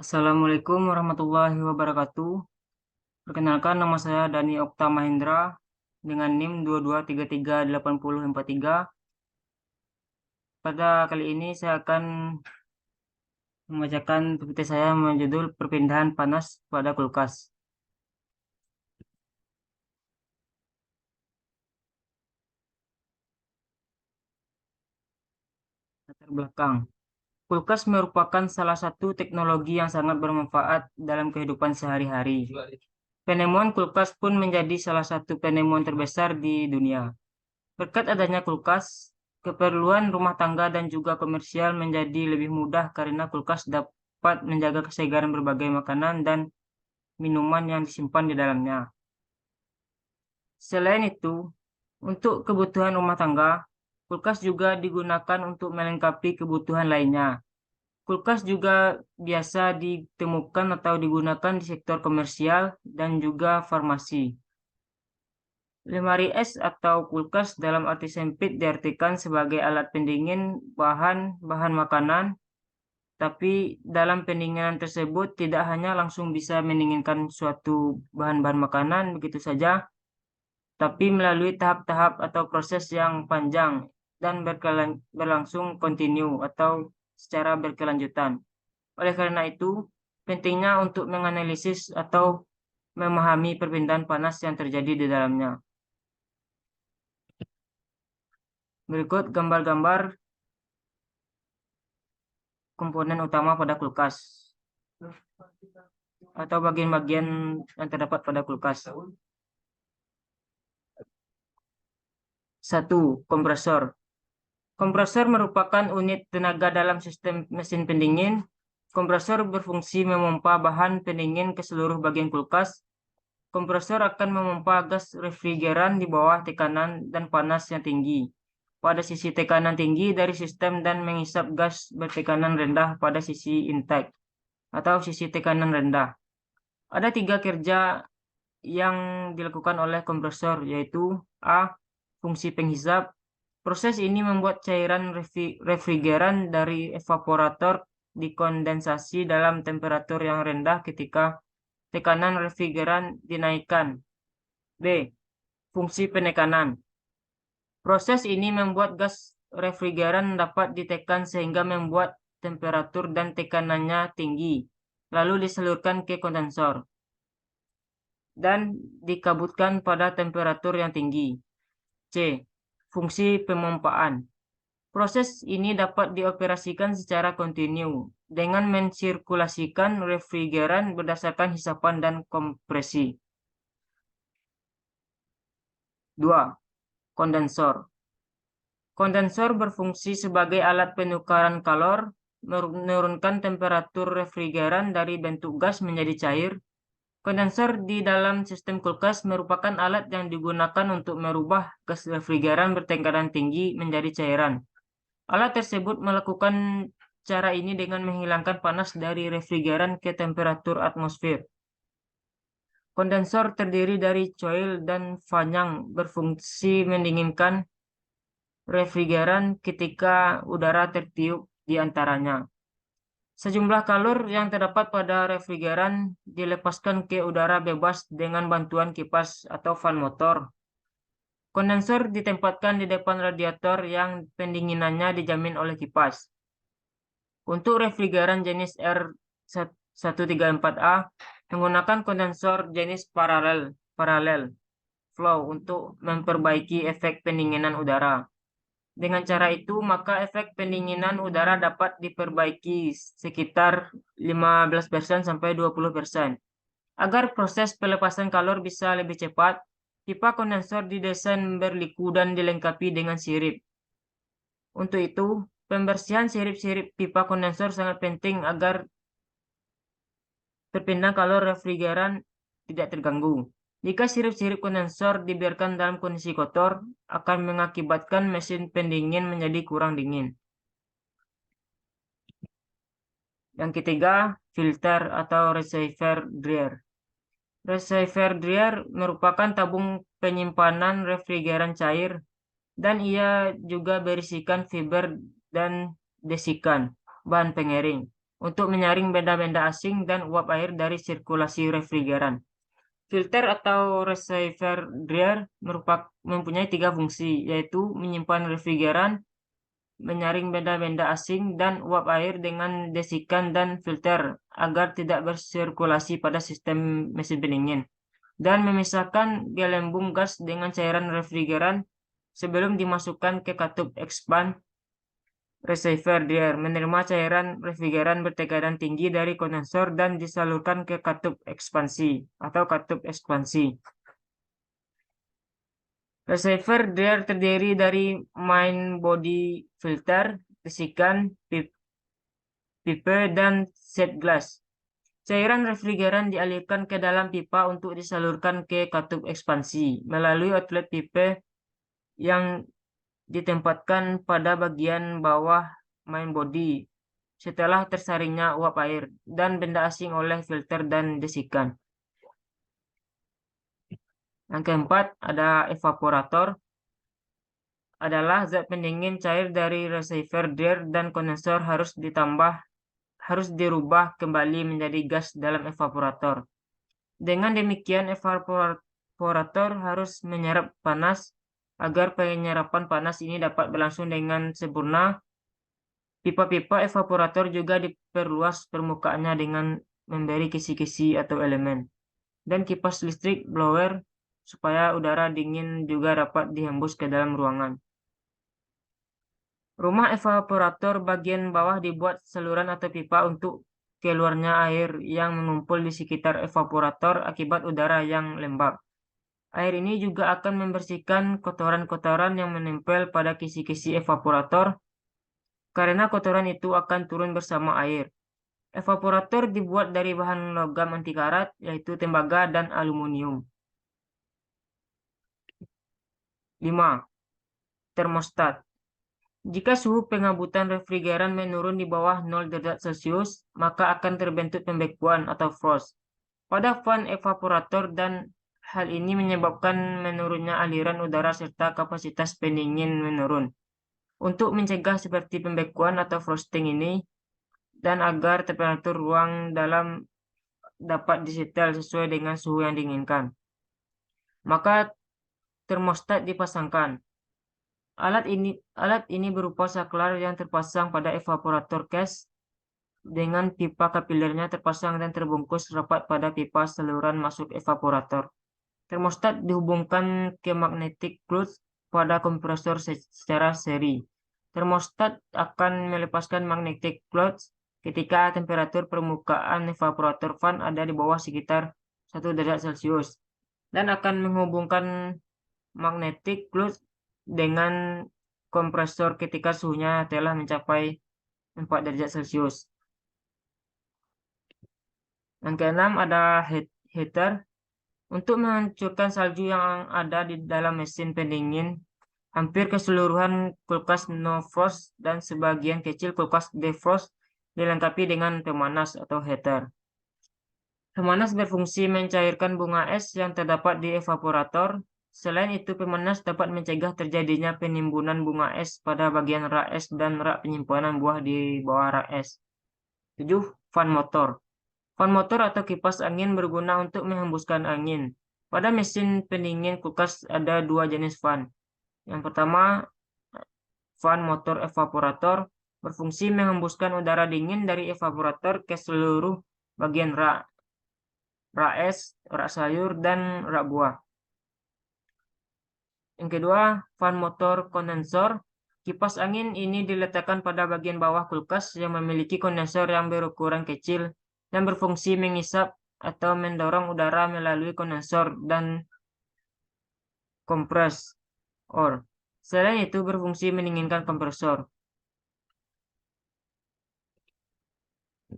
Assalamualaikum warahmatullahi wabarakatuh. Perkenalkan, nama saya Dani Okta Mahendra dengan NIM 22338043. Pada kali ini saya akan membacakan PPT saya dengan judul Perpindahan Panas pada Kulkas. Latar belakang. Kulkas merupakan salah satu teknologi yang sangat bermanfaat dalam kehidupan sehari-hari. Penemuan kulkas pun menjadi salah satu penemuan terbesar di dunia. Berkat adanya kulkas, keperluan rumah tangga dan juga komersial menjadi lebih mudah karena kulkas dapat menjaga kesegaran berbagai makanan dan minuman yang disimpan di dalamnya. Selain itu, untuk kebutuhan rumah tangga, kulkas juga digunakan untuk melengkapi kebutuhan lainnya. Kulkas juga biasa ditemukan atau digunakan di sektor komersial dan juga farmasi. Lemari es atau kulkas dalam arti sempit diartikan sebagai alat pendingin bahan-bahan makanan, tapi dalam pendinginan tersebut tidak hanya langsung bisa mendinginkan suatu bahan-bahan makanan begitu saja, tapi melalui tahap-tahap atau proses yang panjang dan berlangsung kontinu atau secara berkelanjutan. Oleh karena itu, pentingnya untuk menganalisis atau memahami perpindahan panas yang terjadi di dalamnya. Berikut gambar-gambar komponen utama pada kulkas atau bagian-bagian yang terdapat pada kulkas. 1. Kompresor. Kompresor merupakan unit tenaga dalam sistem mesin pendingin. Kompresor berfungsi memompa bahan pendingin ke seluruh bagian kulkas. Kompresor akan memompa gas refrigeran di bawah tekanan dan panas yang tinggi pada sisi tekanan tinggi dari sistem dan menghisap gas bertekanan rendah pada sisi intake atau sisi tekanan rendah. Ada 3 kerja yang dilakukan oleh kompresor, yaitu A. Fungsi penghisap. Proses ini membuat cairan refrigeran dari evaporator dikondensasi dalam temperatur yang rendah ketika tekanan refrigeran dinaikkan. B. Fungsi penekanan. Proses ini membuat gas refrigeran dapat ditekan sehingga membuat temperatur dan tekanannya tinggi, lalu disalurkan ke kondensor dan dikabutkan pada temperatur yang tinggi. C. Fungsi pemompaan. Proses ini dapat dioperasikan secara kontinu dengan mensirkulasikan refrigeran berdasarkan hisapan dan kompresi. 2. Kondensor. Kondensor berfungsi sebagai alat penukaran kalor, menurunkan temperatur refrigeran dari bentuk gas menjadi cair. Kondensor di dalam sistem kulkas merupakan alat yang digunakan untuk merubah gas refrigeran bertekanan tinggi menjadi cairan. Alat tersebut melakukan cara ini dengan menghilangkan panas dari refrigeran ke temperatur atmosfer. Kondensor terdiri dari coil dan fanyang berfungsi mendinginkan refrigeran ketika udara tertiup di antaranya. Sejumlah kalor yang terdapat pada refrigeran dilepaskan ke udara bebas dengan bantuan kipas atau fan motor. Kondensor ditempatkan di depan radiator yang pendinginannya dijamin oleh kipas. Untuk refrigeran jenis R134A menggunakan kondensor jenis paralel flow untuk memperbaiki efek pendinginan udara. Dengan cara itu, maka efek pendinginan udara dapat diperbaiki sekitar 15% sampai 20%. Agar proses pelepasan kalor bisa lebih cepat, pipa kondensor didesain berliku dan dilengkapi dengan sirip. Untuk itu, pembersihan sirip-sirip pipa kondensor sangat penting agar perpindahan kalor refrigeran tidak terganggu. Jika sirip-sirip kondensor dibiarkan dalam kondisi kotor, akan mengakibatkan mesin pendingin menjadi kurang dingin. Yang ketiga, filter atau reservoir dryer. Reservoir dryer merupakan tabung penyimpanan refrigeran cair, dan ia juga berisikan fiber dan desikan, bahan pengering. untuk menyaring benda-benda asing dan uap air dari sirkulasi refrigeran. Filter atau receiver dryer mempunyai 3 fungsi, yaitu menyimpan refrigeran, menyaring benda-benda asing, dan uap air dengan desikan dan filter agar tidak bersirkulasi pada sistem mesin pendingin, dan memisahkan gelembung gas dengan cairan refrigeran sebelum dimasukkan ke katup expand. Receiver dryer menerima cairan refrigeran bertekanan tinggi dari kondensor dan disalurkan ke katup ekspansi atau katup ekspansi. Receiver dryer terdiri dari main body filter, desikan, pipe, dan set glass. Cairan refrigeran dialirkan ke dalam pipa untuk disalurkan ke katup ekspansi melalui outlet pipe yang ditempatkan pada bagian bawah main body setelah tersaringnya uap air dan benda asing oleh filter dan desikan. Yang keempat, ada evaporator. Adalah zat pendingin cair dari receiver dryer dan kondensor harus dirubah kembali menjadi gas dalam evaporator. Dengan demikian, evaporator harus menyerap panas. Agar penyerapan panas ini dapat berlangsung dengan sempurna, pipa-pipa evaporator juga diperluas permukaannya dengan memberi kisi-kisi atau elemen, dan kipas listrik blower supaya udara dingin juga dapat dihembus ke dalam ruangan. Rumah evaporator bagian bawah dibuat saluran atau pipa untuk keluarnya air yang mengumpul di sekitar evaporator akibat udara yang lembab. Air ini juga akan membersihkan kotoran-kotoran yang menempel pada kisi-kisi evaporator, karena kotoran itu akan turun bersama air. Evaporator dibuat dari bahan logam anti karat, yaitu tembaga dan aluminium. 5. Termostat. Jika suhu pengabutan refrigeran menurun di bawah 0 derajat Celcius, maka akan terbentuk pembekuan atau frost pada fan evaporator, dan hal ini menyebabkan menurunnya aliran udara serta kapasitas pendingin menurun. Untuk mencegah seperti pembekuan atau frosting ini, dan agar temperatur ruang dalam dapat disetel sesuai dengan suhu yang diinginkan, maka termostat dipasangkan. Alat ini berupa saklar yang terpasang pada evaporator case dengan pipa kapilernya terpasang dan terbungkus rapat pada pipa saluran masuk evaporator. Termostat dihubungkan ke magnetic cloth pada kompresor secara seri. Termostat akan melepaskan magnetic cloth ketika temperatur permukaan evaporator fan ada di bawah sekitar 1 derajat Celcius, dan akan menghubungkan magnetic cloth dengan kompresor ketika suhunya telah mencapai 4 derajat Celcius. Yang keenam, ada heater. Untuk menghancurkan salju yang ada di dalam mesin pendingin, hampir keseluruhan kulkas no frost dan sebagian kecil kulkas defrost dilengkapi dengan pemanas atau heater. Pemanas berfungsi mencairkan bunga es yang terdapat di evaporator. Selain itu, pemanas dapat mencegah terjadinya penimbunan bunga es pada bagian rak es dan rak penyimpanan buah di bawah rak es. 7. Fan motor. Fan motor atau kipas angin berguna untuk menghembuskan angin. Pada mesin pendingin kulkas ada 2 jenis fan. Yang pertama, fan motor evaporator berfungsi menghembuskan udara dingin dari evaporator ke seluruh bagian rak es, rak sayur, dan rak buah. Yang kedua, fan motor kondensor. Kipas angin ini diletakkan pada bagian bawah kulkas yang memiliki kondensor yang berukuran kecil dan berfungsi mengisap atau mendorong udara melalui kondensor dan kompresor. Selain itu, berfungsi mendinginkan kompresor.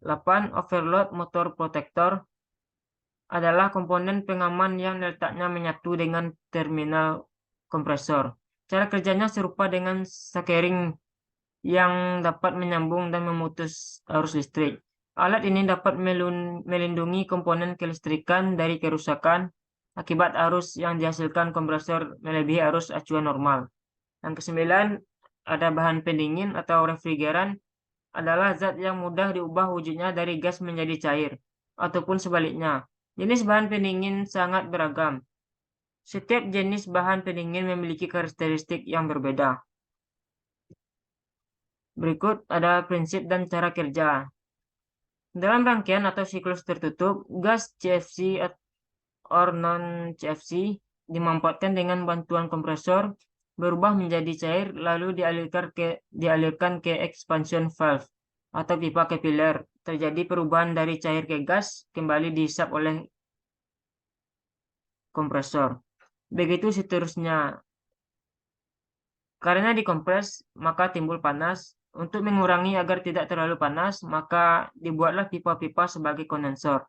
8. Overload motor protector adalah komponen pengaman yang letaknya menyatu dengan terminal kompresor. Cara kerjanya serupa dengan sakering yang dapat menyambung dan memutus arus listrik. Alat ini dapat melindungi komponen kelistrikan dari kerusakan akibat arus yang dihasilkan kompresor melebihi arus acuan normal. Yang kesembilan, ada bahan pendingin atau refrigeran. adalah zat yang mudah diubah wujudnya dari gas menjadi cair, ataupun sebaliknya. Jenis bahan pendingin sangat beragam. Setiap jenis bahan pendingin memiliki karakteristik yang berbeda. Berikut ada prinsip dan cara kerja. Dalam rangkaian atau siklus tertutup, gas CFC or non-CFC dimanfaatkan dengan bantuan kompresor berubah menjadi cair lalu dialirkan ke expansion valve atau pipa kapiler. Terjadi perubahan dari cair ke gas kembali dihisap oleh kompresor. Begitu seterusnya. Karena dikompres, maka timbul panas. Untuk mengurangi agar tidak terlalu panas, maka dibuatlah pipa-pipa sebagai kondensor.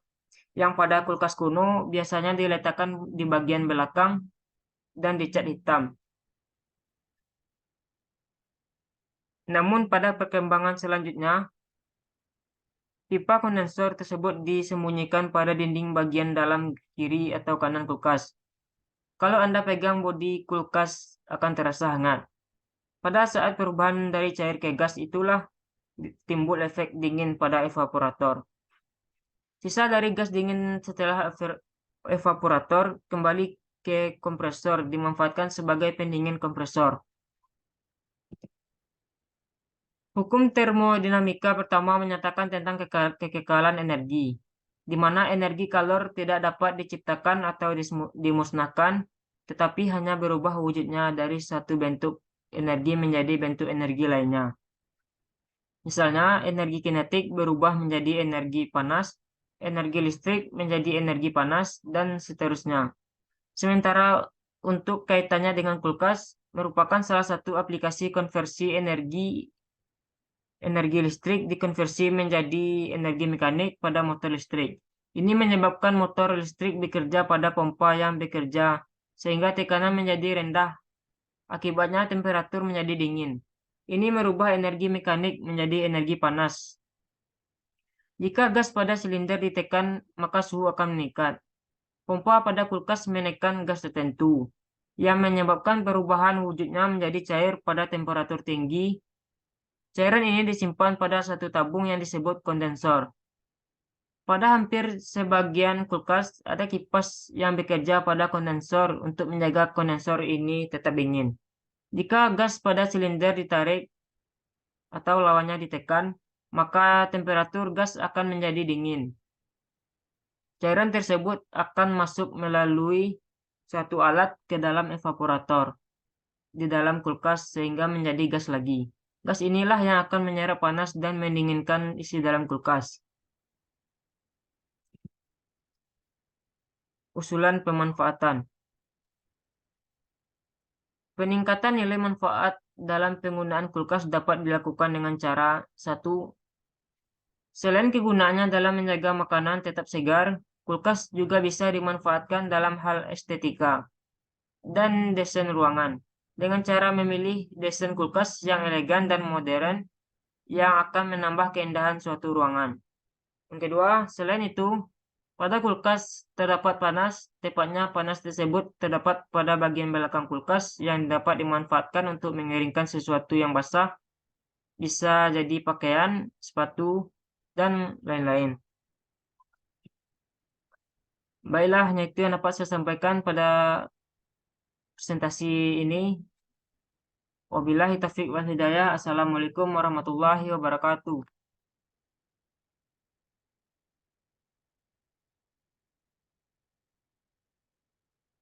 Yang pada kulkas kuno biasanya diletakkan di bagian belakang dan dicat hitam. Namun pada perkembangan selanjutnya, pipa kondensor tersebut disembunyikan pada dinding bagian dalam kiri atau kanan kulkas. Kalau Anda pegang bodi kulkas akan terasa hangat. Pada saat perubahan dari cair ke gas itulah timbul efek dingin pada evaporator. Sisa dari gas dingin setelah evaporator kembali ke kompresor dimanfaatkan sebagai pendingin kompresor. Hukum termodinamika pertama menyatakan tentang kekekalan energi, di mana energi kalor tidak dapat diciptakan atau dimusnahkan, tetapi hanya berubah wujudnya dari satu bentuk energi menjadi bentuk energi lainnya. Misalnya, energi kinetik berubah menjadi energi panas, energi listrik menjadi energi panas, dan seterusnya. Sementara untuk kaitannya dengan kulkas, merupakan salah satu aplikasi konversi energi listrik dikonversi menjadi energi mekanik pada motor listrik. Ini menyebabkan motor listrik bekerja pada pompa yang bekerja sehingga tekanan menjadi rendah. Akibatnya temperatur menjadi dingin. Ini merubah energi mekanik menjadi energi panas. Jika gas pada silinder ditekan, maka suhu akan meningkat. Pompa pada kulkas menekan gas tertentu, yang menyebabkan perubahan wujudnya menjadi cair pada temperatur tinggi. Cairan ini disimpan pada satu tabung yang disebut kondensor. Pada hampir sebagian kulkas, ada kipas yang bekerja pada kondensor untuk menjaga kondensor ini tetap dingin. Jika gas pada silinder ditarik atau lawannya ditekan, maka temperatur gas akan menjadi dingin. Cairan tersebut akan masuk melalui suatu alat ke dalam evaporator di dalam kulkas sehingga menjadi gas lagi. Gas inilah yang akan menyerap panas dan mendinginkan isi dalam kulkas. Usulan pemanfaatan. Peningkatan nilai manfaat dalam penggunaan kulkas dapat dilakukan dengan cara 1. Selain kegunaannya dalam menjaga makanan tetap segar, kulkas juga bisa dimanfaatkan dalam hal estetika dan desain ruangan. Dengan cara memilih desain kulkas yang elegan dan modern yang akan menambah keindahan suatu ruangan. Yang kedua, selain itu, pada kulkas terdapat panas, tepatnya panas tersebut terdapat pada bagian belakang kulkas yang dapat dimanfaatkan untuk mengeringkan sesuatu yang basah, bisa jadi pakaian, sepatu, dan lain-lain. Baiklah, hanya itu yang dapat saya sampaikan pada presentasi ini. Wabillahi taufiq wal hidayah. Assalamualaikum warahmatullahi wabarakatuh.